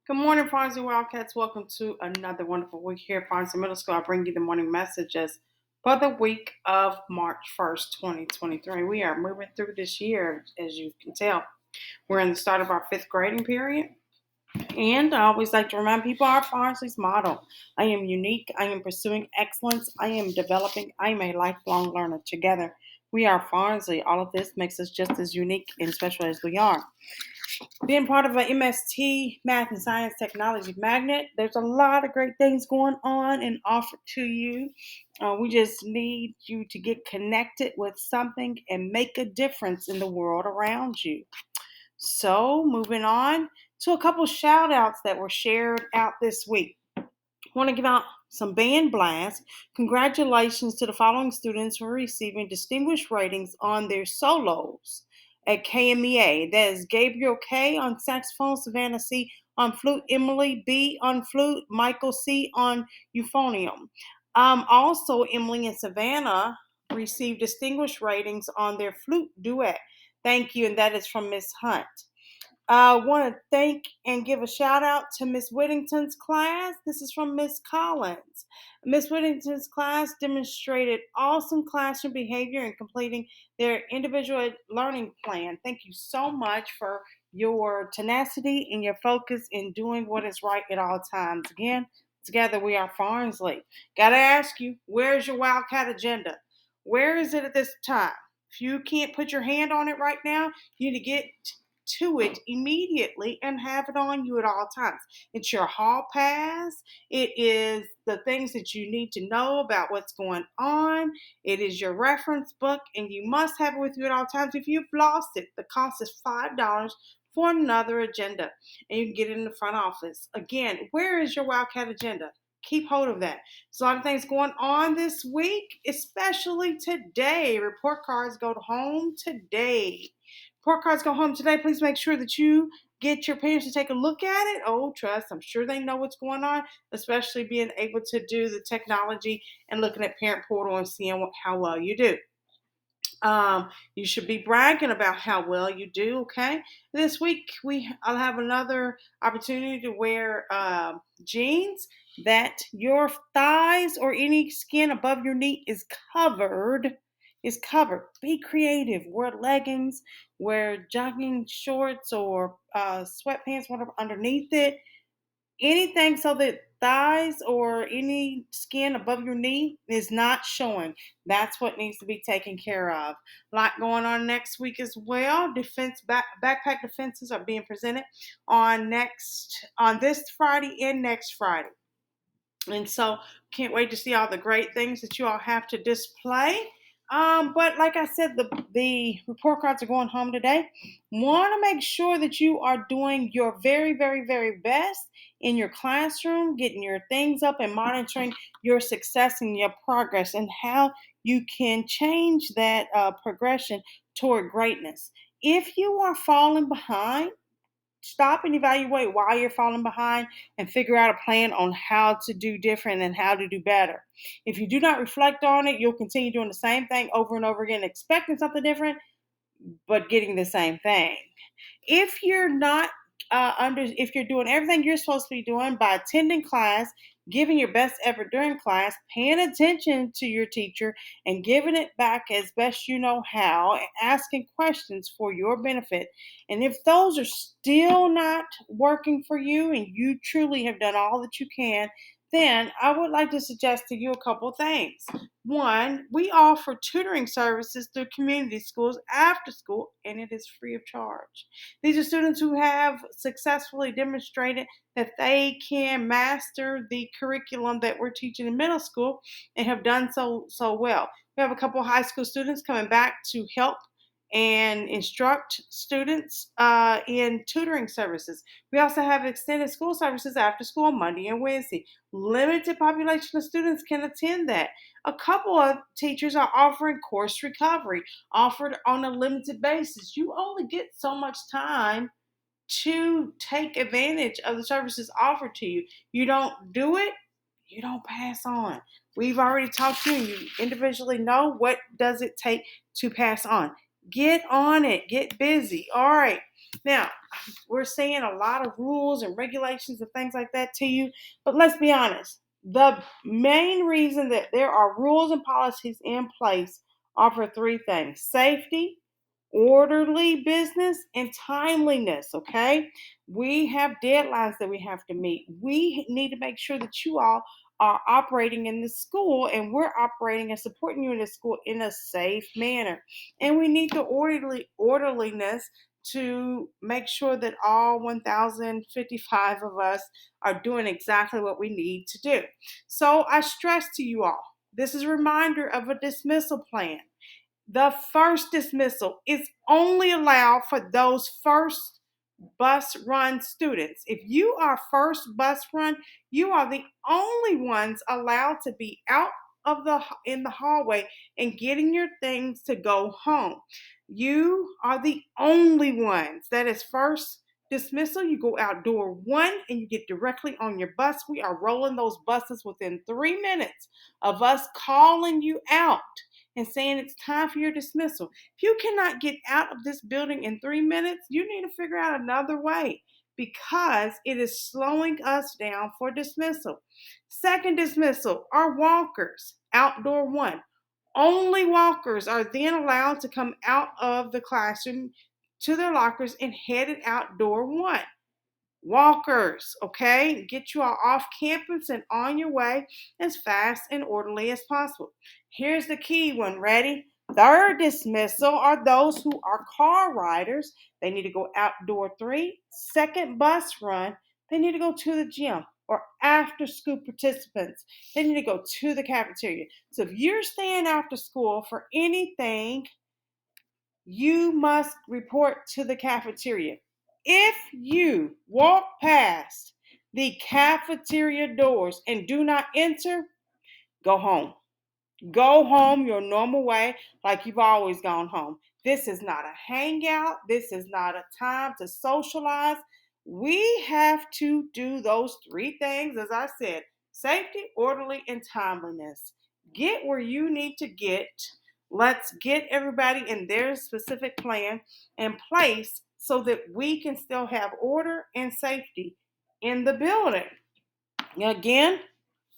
Good morning, Farnsey Wildcats. Welcome to another wonderful week here at Farnsey Middle School. I bring you the morning messages for the week of March 1st, 2023. We are moving through this year, as you can tell. We're in the start of our fifth grading period. And I always like to remind people our Farnsey's motto. I am unique. I am pursuing excellence. I am developing. I am a lifelong learner. Together, we are Farnsey. All of this makes us just as unique and special as we are. Being part of an MST, Math and Science Technology Magnet, there's a lot of great things going on and offered to you. We just need you to get connected with something and make a difference in the world around you. So, moving on to a couple shout outs that were shared out this week. I want to give out some band blasts. Congratulations to the following students for receiving distinguished ratings on their solos at KMEA. That is Gabriel K. on saxophone, Savannah C. on flute, Emily B. on flute, Michael C. on euphonium. Also, Emily and Savannah received distinguished ratings on their flute duet. Thank you, and that is from Miss Hunt. I want to thank and give a shout out to Miss Whittington's class. This is from Miss Collins. Miss Whittington's class demonstrated awesome classroom behavior in completing their individual learning plan. Thank you so much for your tenacity and your focus in doing what is right at all times. Again, together we are Farnsley. Got to ask you, where's your Wildcat agenda? Where is it at this time? If you can't put your hand on it right now, you need to get to it immediately and have it on you at all times. It's your hall pass. It is the things that you need to know about what's going on. It is your reference book, and you must have it with you at all times. If you've lost it, the cost is $5 for another agenda, and you can get it in the front office. Again, where is your Wildcat agenda? Keep hold of that. There's a lot of things going on this week, especially today. Report cards go home today. Report cards go home today. Please make sure that you get your parents to take a look at it. Oh, trust, I'm sure they know what's going on, especially being able to do the technology and looking at Parent Portal and seeing how well you do. You should be bragging about how well you do. Okay, this week I'll have another opportunity to wear jeans that your thighs or any skin above your knee is covered. Is covered. Be creative. Wear leggings, wear jogging shorts or sweatpants, whatever underneath it. Anything so that thighs or any skin above your knee is not showing. That's what needs to be taken care of. A lot going on next week as well. Backpack defenses are being presented on this Friday and next Friday. And so can't wait to see all the great things that you all have to display. But like I said, the report cards are going home today. Want to make sure that you are doing your very, very, very best in your classroom, getting your things up and monitoring your success and your progress and how you can change that progression toward greatness. If you are falling behind, stop and evaluate why you're falling behind and figure out a plan on how to do different and how to do better. If you do not reflect on it, you'll continue doing the same thing over and over again, expecting something different, but getting the same thing. If you're not if you're doing everything you're supposed to be doing by attending class, giving your best effort during class, paying attention to your teacher, and giving it back as best you know how, and asking questions for your benefit. And if those are still not working for you and you truly have done all that you can, then I would like to suggest to you a couple of things. One, we offer tutoring services through community schools after school, and it is free of charge. These are students who have successfully demonstrated that they can master the curriculum that we're teaching in middle school and have done so well. We have a couple of high school students coming back to help and instruct students in tutoring services. We also have extended school services after school on Monday and Wednesday. Limited population of students can attend that. A couple of teachers are offering course recovery, offered on a limited basis. You only get so much time to take advantage of the services offered to you. You don't do it, you don't pass on. We've already talked to you. You individually know what does it take to pass on. Get on it. Get busy. All right. Now, we're saying a lot of rules and regulations and things like that to you, but let's be honest. The main reason that there are rules and policies in place are for three things: safety, orderly business, and timeliness. Okay, we have deadlines that we have to meet. We need to make sure that you all are operating in the school, and we're operating and supporting you in the school in a safe manner. And we need the orderliness to make sure that all 1,055 of us are doing exactly what we need to do. So I stress to you all, this is a reminder of a dismissal plan. The first dismissal is only allowed for those first bus run students. If you are first bus run, you are the only ones allowed to be out of the in the hallway and getting your things to go home. You are the only ones. That is first dismissal. You go out door one and you get directly on your bus. We are rolling those buses within 3 minutes of us calling you out and saying it's time for your dismissal. If you cannot get out of this building in 3 minutes, you need to figure out another way because it is slowing us down for dismissal. Second dismissal are walkers, outdoor one. Only walkers are then allowed to come out of the classroom to their lockers and headed outdoor one. Walkers, okay? Get you all off campus and on your way as fast and orderly as possible. Here's the key one. Ready? Third dismissal are those who are car riders. They need to go outdoor three. Second bus run, they need to go to the gym. Or after school participants, they need to go to the cafeteria. So if you're staying after school for anything, you must report to the cafeteria. If you walk past the cafeteria doors and do not enter, go home. Go home your normal way, like you've always gone home. This is not a hangout. This is not a time to socialize. We have to do those three things, as I said: safety, orderly, and timeliness. Get where you need to get. Let's get everybody in their specific plan in place so that we can still have order and safety in the building. Again,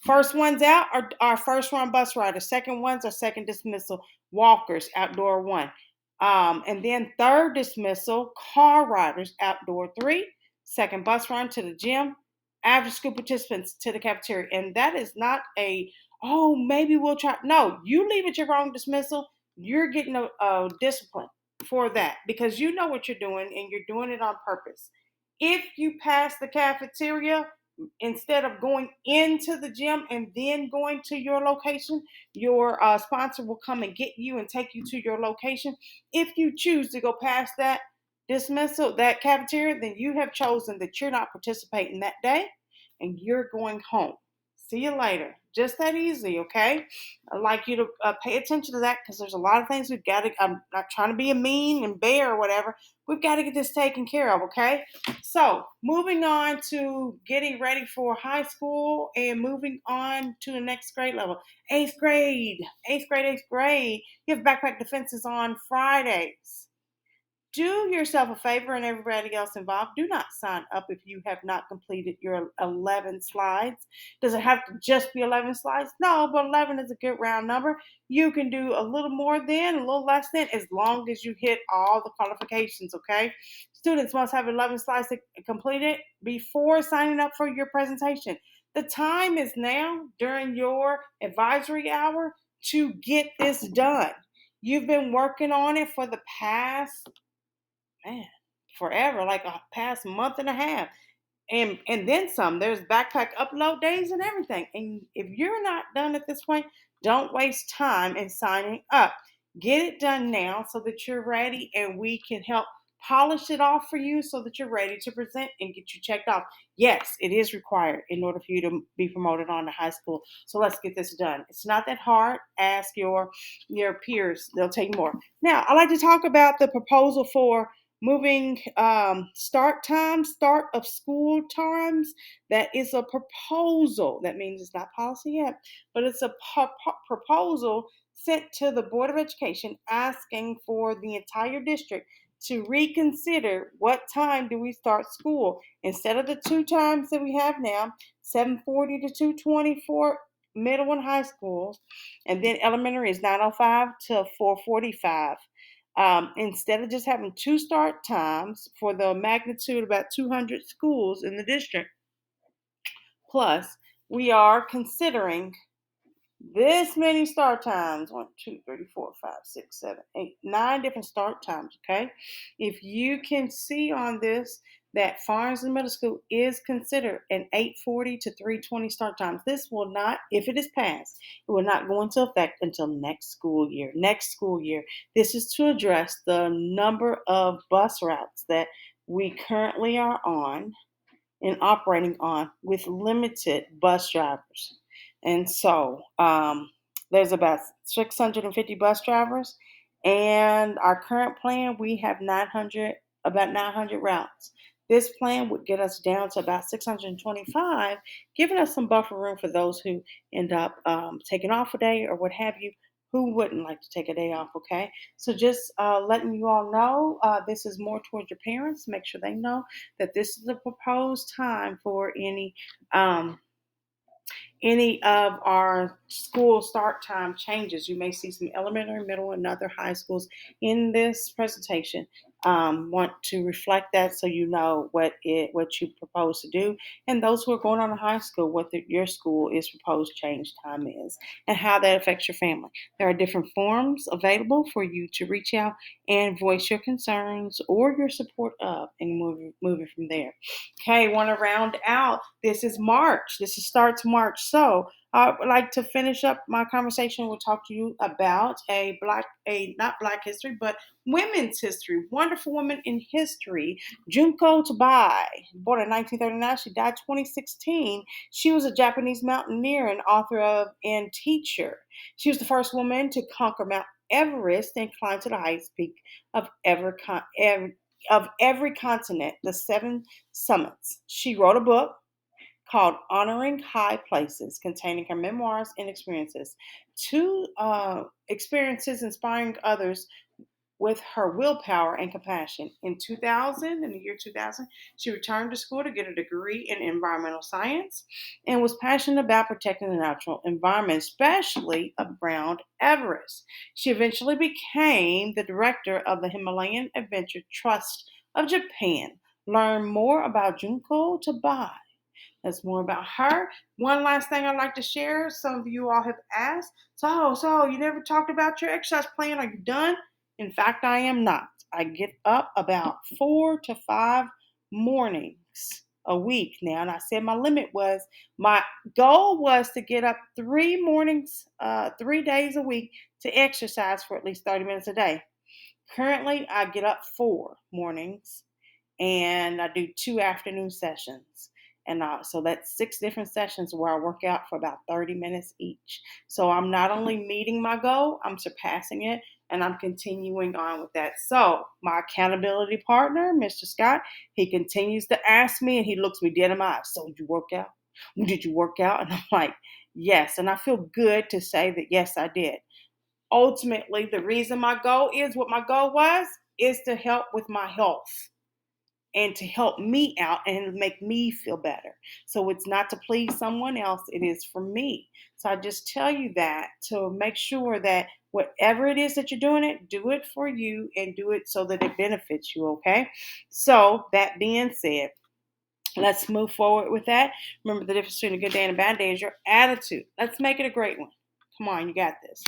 first ones out are our first run bus riders. Second ones are second dismissal walkers, outdoor one. And then third dismissal, car riders, outdoor three. Second bus run to the gym. After school participants to the cafeteria. And that is not a, oh, maybe we'll try. No, you leave at your wrong dismissal. You're getting a discipline for that because you know what you're doing and you're doing it on purpose. If you pass the cafeteria, instead of going into the gym and then going to your location, your sponsor will come and get you and take you to your location. If you choose to go past that dismissal, that cafeteria, then you have chosen that you're not participating that day and you're going home. See you later. Just that easy, okay? I'd like you to pay attention to that because there's a lot of things we've got to. I'm not trying to be a mean and bear or whatever. We've got to get this taken care of, okay? So, moving on to getting ready for high school and moving on to the next grade level. Eighth grade, eighth grade, eighth grade. You have backpack defenses on Fridays. Do yourself a favor and everybody else involved. Do not sign up if you have not completed your 11 slides. Does it have to just be 11 slides? No, but 11 is a good round number. You can do a little more than, a little less than, as long as you hit all the qualifications, okay? Students must have 11 slides completed before signing up for your presentation. The time is now during your advisory hour to get this done. You've been working on it for the past, man, forever, like a past month and a half. And then some. There's backpack upload days and everything. And if you're not done at this point, don't waste time in signing up. Get it done now so that you're ready and we can help polish it off for you so that you're ready to present and get you checked off. Yes, it is required in order for you to be promoted on to high school. So let's get this done. It's not that hard. Ask your peers. They'll tell you more. Now, I'd like to talk about the proposal for moving start of school times. That is a proposal. That means it's not policy yet, but it's a proposal sent to the Board of Education asking for the entire district to reconsider what time do we start school. Instead of the two times that we have now, 7:40 to 2:20 for middle and high schools, and then elementary is 9:05 to 4:45. Instead of just having two start times for the magnitude of about 200 schools in the district, plus we are considering this many start times: one, two, three, four, five, six, seven, eight, nine different start times. Okay. If you can see on this that Farmington Middle School is considered an 8:40 to 3:20 start times, this will not, if it is passed, it will not go into effect until next school year. Next school year. This is to address the number of bus routes that we currently are on and operating on with limited bus drivers. And so there's about 650 bus drivers, and our current plan, we have about 900 routes. This plan would get us down to about 625, giving us some buffer room for those who end up taking off a day or what have you. Who wouldn't like to take a day off? Okay, so just letting you all know, this is more towards your parents. Make sure they know that this is a proposed time for any of our school start time changes. You may see some elementary, middle, and other high schools in this presentation. Want to reflect that so you know what you propose to do, and those who are going on to high school, what your school is proposed change time is, and how that affects your family. There are different forms available for you to reach out and voice your concerns or your support of, and moving from there. Okay, want to round out. This is March. This is starts March. So I would like to finish up my conversation. We'll talk to you about not Black history, but women's history. Wonderful woman in history, Junko Tabei, born in 1939. She died 2016. She was a Japanese mountaineer and author of and teacher. She was the first woman to conquer Mount Everest and climb to the highest peak of every continent, the seven summits. She wrote a book called Honoring High Places, containing her memoirs and experiences. Two experiences inspiring others with her willpower and compassion. In the year 2000, she returned to school to get a degree in environmental science and was passionate about protecting the natural environment, especially around Everest. She eventually became the director of the Himalayan Adventure Trust of Japan. Learn more about Junko Tabei. That's more about her. One last thing I'd like to share. Some of you all have asked, so you never talked about your exercise plan. Are you done? In fact, I am not. I get up about 4 to 5 mornings a week now. And I said my goal was to get up 3 mornings, 3 days a week to exercise for at least 30 minutes a day. Currently, I get up 4 mornings and I do 2 afternoon sessions. And so that's 6 different sessions where I work out for about 30 minutes each. So I'm not only meeting my goal, I'm surpassing it, and I'm continuing on with that. So my accountability partner, Mr. Scott, he continues to ask me, and he looks me dead in my eyes. So did you work out? Did you work out? And I'm like, yes. And I feel good to say that, yes, I did. Ultimately, the reason my goal is what my goal was is to help with my health and to help me out and make me feel better. So it's not to please someone else, it is for me. So I just tell you that to make sure that whatever it is that you're doing do it for you and do it so that it benefits you, okay? So that being said, let's move forward with that. Remember, the difference between a good day and a bad day is your attitude. Let's make it a great one. Come on, you got this.